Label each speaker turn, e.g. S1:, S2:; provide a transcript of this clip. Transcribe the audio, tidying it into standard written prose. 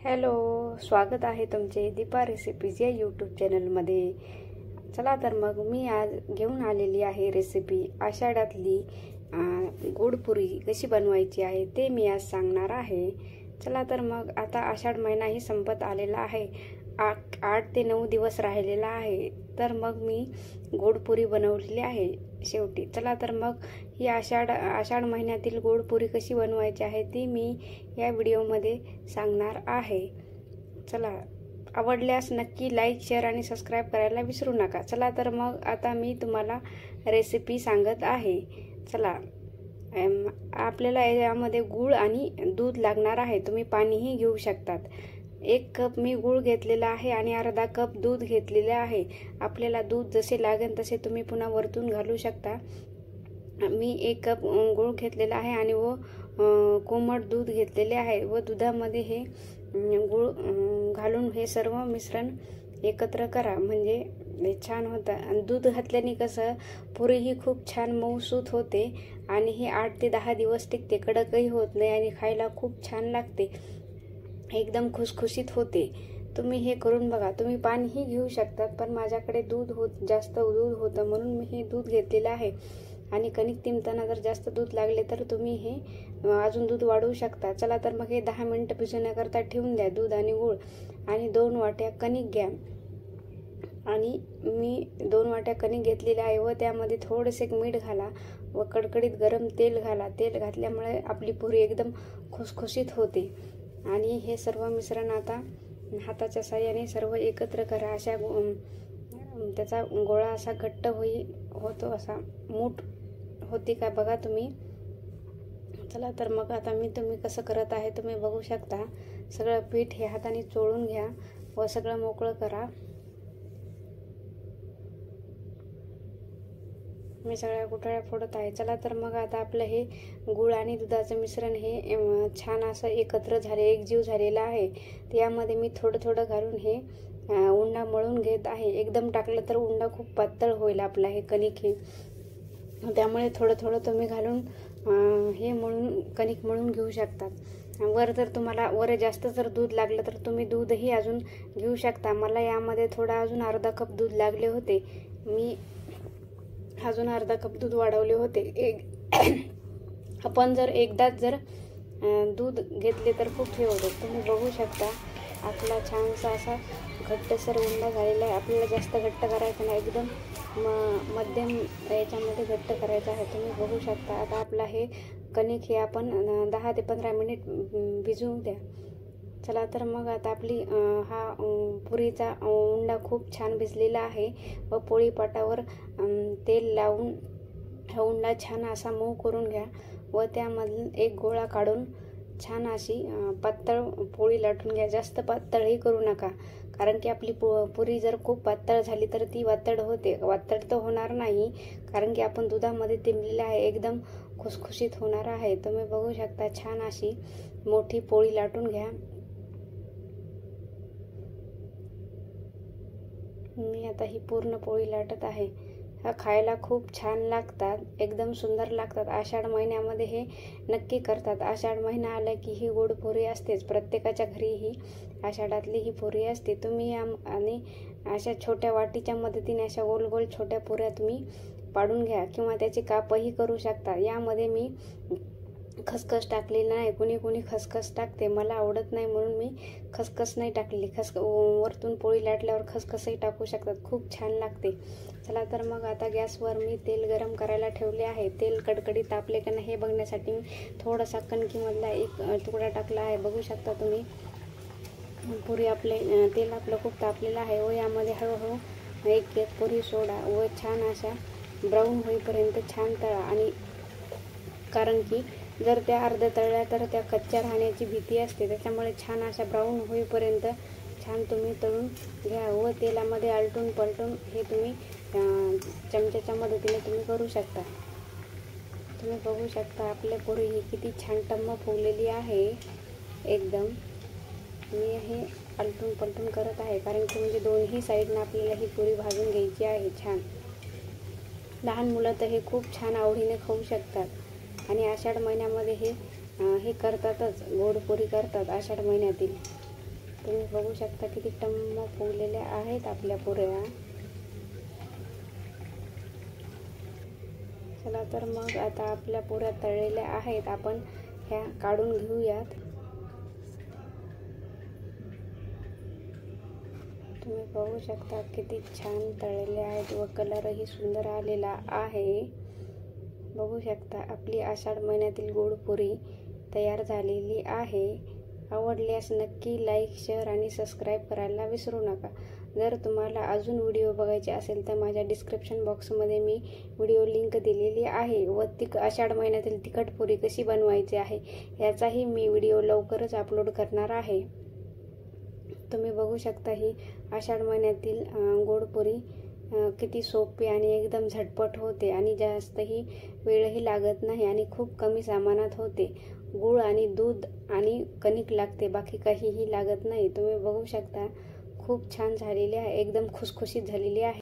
S1: Hello, स्वागत आहे तुमचे दीपा रेसिपीज या यूट्यूब चॅनलमध्ये। चला तर मग मी आज घेऊन आलेली आहे रेसिपी आषाढातली गोड पुरी कशी बनवायची आहे ते मी आज सांगणार आहे। चला तर मग आता आषाढ महिनाही संपत आलेला आहे, 8 ते 9 दिवस राहिलेला आहे। तर मग मी गोड पुरी बनवलेली आहे शेवटी। चला तर मग ही आषाढ महिन्यातील गोड पुरी कशी बनवायची आहे ती मी या व्हिडिओमध्ये सांगणार आहे। चला, आवडल्यास नक्की लाईक, शेअर आणि सबस्क्राईब करायला विसरू नका। चला तर मग आता मी तुम्हाला रेसिपी सांगत आहे। चला, आपल्याला यामध्ये गूळ आणि दूध लागणार आहे। तुम्ही पाणीही घेऊ शकतात। 1 कप मी गूळ घेतलेला आहे आणि अर्धा कप दूध घेतलेले आहे। आपल्याला दूध जसे लागेल तसे तुम्ही पुन्हा वरतून घालू शकता। मी 1 कप गूळ घेतलेला आहे आणि कोमट दूध घेतलेले आहे व दुधामध्ये हे गूळ घालून हे सर्व मिश्रण एकत्र करा, म्हणजे छान होतं। आणि दूध घातल्याने कसं पुरी ही खूप छान मऊसूत होते आणि हे 8 ते 10 दिवस टिकते, कडकही होत नाही आणि खायला खूप छान लागते, एकदम खुसखुशीत होते। तुम्ही हे करून बघा। तुम्ही पाणीही घेऊ शकतात, पण माझ्याकडे जास्त दूध होतं म्हणून मी हे दूध घेतलेलं आहे। आणि कणिक तिंबताना जर जास्त दूध लागले तर तुम्ही हे अजून दूध वाढवू शकता। चला तर मग हे 10 मिनिटं भिजवण्याकरता ठेवून द्या दूध आणि गूळ। आणि 2 वाट्या कणिक घ्या आणि मी 2 वाट्या कणिक घेतलेल्या आहे व त्यामध्ये थोडेसे मीठ घाला व कडकडीत गरम तेल घाला। तेल घातल्यामुळे आपली पुरी एकदम खुसखुशीत होते। आणि हे सर्व मिश्रण आता हाताच्या साहाय्याने सर्व एकत्र करा। त्याचा गोळा असा घट्ट होतो, असा मूठ होती का बघा तुम्ही। चला तर मग आता तुम्ही कसं करत आहे तुम्ही बघू शकता। सगळं पीठ हे हाताने चोळून घ्या व सगळं मोकळं करा। मी सगळ्या गुठळ्या फोडत आहे। चला तर मग आता आपलं हे गूळ आणि दुधाचं मिश्रण हे छान असं एकजीव झालेलं आहे। यामध्ये मी थोडं घालून हे उंडा मळून घेत आहे। एकदम टाकलं तर उंडा खूप पातळ होईल आपला हे कणिक हे, त्यामुळे थोडं तुम्ही घालून हे कणिक मळून घेऊ शकतात। जर तुम्हाला जास्त दूध लागलं तर तुम्ही दूधही अजून घेऊ शकता। मला यामध्ये अजून अर्धा कप दूध लागले होते, मी अजून अर्धा कप दूध वाढवले होते। आपण जर एकदाच दूध घेतले तर खूप हे होते। तुम्ही बघू शकता आपला छानसा असा घट्टसर उंडा झालेला आहे। आपल्याला जास्त घट्ट करायचं नाही, एकदम मध्यम याच्यामध्ये घट्ट करायचं आहे। तुम्ही बघू शकता आता आपला हे कणिक हे आपण 10 ते 15 मिनिट भिजवू द्या। चला तर मग आता आपली हा पुरीचा उंडा खूप छान भिजलेला आहे व पोळीपाटावर तेल लावून हा उंडा छान असा मऊ करून घ्या व त्यामधून एक गोळा काढून छान अशी पातळ पोळी लाटून घ्या। जास्त पातळही करू नका, कारण की आपली पुरी जर खूप पातळ झाली तर ती वातड होते। वातड तर होणार नाही, कारण की आपण दुधामध्ये तिंबलेलं आहे, एकदम खुसखुशीत होणार आहे। तुम्ही बघू शकता छान अशी मोठी पोळी लाटून घ्या। मी आता ही पूर्ण पोळी लाटत आहे। हा खायला खूप छान लागतात, एकदम सुंदर लागतात। आषाढ महिन्यामध्ये हे नक्की करतात। आषाढ महिना आला की ही गोड पुरी असतेच, प्रत्येकाच्या घरी ही आषाढातली ही पुरी असते। तुम्ही आणि अशा छोट्या वाटीच्या मदतीने अशा गोल गोल छोट्या पुऱ्या तुम्ही पाडून घ्या किंवा त्याचे कापही करू शकता। यामध्ये मी खसखस टाकलेली नाही, कुणी खसखस टाकते, मला आवडत नाही म्हणून मी खसखस नाही टाकलेली। वरतून पोळी लाटल्यावर खसखसही टाकू शकतात, खूप छान लागते। चला तर मग आता गॅसवर मी तेल गरम करायला ठेवले आहे। तेल कडकडीत तापले का नाही हे बघण्यासाठी मी थोडासा कणकीमधला एक तुकडा टाकला आहे। बघू शकता तुम्ही तेल आपलं खूप तापलेलं आहे व यामध्ये हळूहळू एक पुरी सोडा व छान अशा ब्राऊन होईपर्यंत छान तळा। आणि कारण की जर त्या अर्ध्या तळल्या तर त्या कच्च्या राहण्याची भीती असते, त्याच्यामुळे छान अशा ब्राऊन होईपर्यंत छान तुम्ही तळून घ्या व तेलामध्ये आलटून पलटून हे तुम्ही चमच्याच्या मदतीने तुम्ही करू शकता। तुम्ही बघू शकता आपल्या पुरी ही किती छान टम्म फुगलेली आहे एकदम। मी हे आलटून पलटून करत आहे, कारण की म्हणजे दोन्ही साईडनं आपल्याला ही पुरी भाजून घ्यायची आहे छान। लहान मुलं तर हे खूप छान आवडीने खाऊ शकतात आणि आषाढ महिन्यामध्ये हे करतातच, गोड पुरी करतात आषाढ महिन्यातील। तुम्ही बघू शकता किती टम्म फुगलेल्या आहेत आपल्या पुऱ्या. चला तर मग आता आपल्या पुऱ्या तळलेल्या आहेत, आपण ह्या काढून घेऊयात. तुम्ही बघू शकता किती छान तळलेल्या आहेत व कलरही सुंदर आलेला आहे. बघू शकता आपली आषाढ महिन्यातील गोड पुरी तयार झालेली आहे. आवडल्यास नक्की लाईक, शेअर आणि सबस्क्राईब करायला विसरू नका. जर तुम्हाला अजून व्हिडिओ बघायचे असेल तर माझ्या डिस्क्रिप्शन बॉक्समध्ये मी व्हिडिओ लिंक दिलेली आहे व आषाढ महिन्यातील तिखट पुरी कशी बनवायची आहे याचाही मी व्हिडिओ लवकरच अपलोड करणार आहे. तुम्ही बघू शकता ही आषाढ महिन्यातील गोड पुरी किती सोपी आणि एकदम झटपट होते आणि जास्तही वेळही लागत नाही आणि खूप कमी सामानात होते. गूळ आणि दूध आणि कणिक लागते, बाकी काहीही लागत नाही. तुम्ही बघू शकता खूप छान झालेली आहे, एकदम खुसखुशीत झालेली आहे.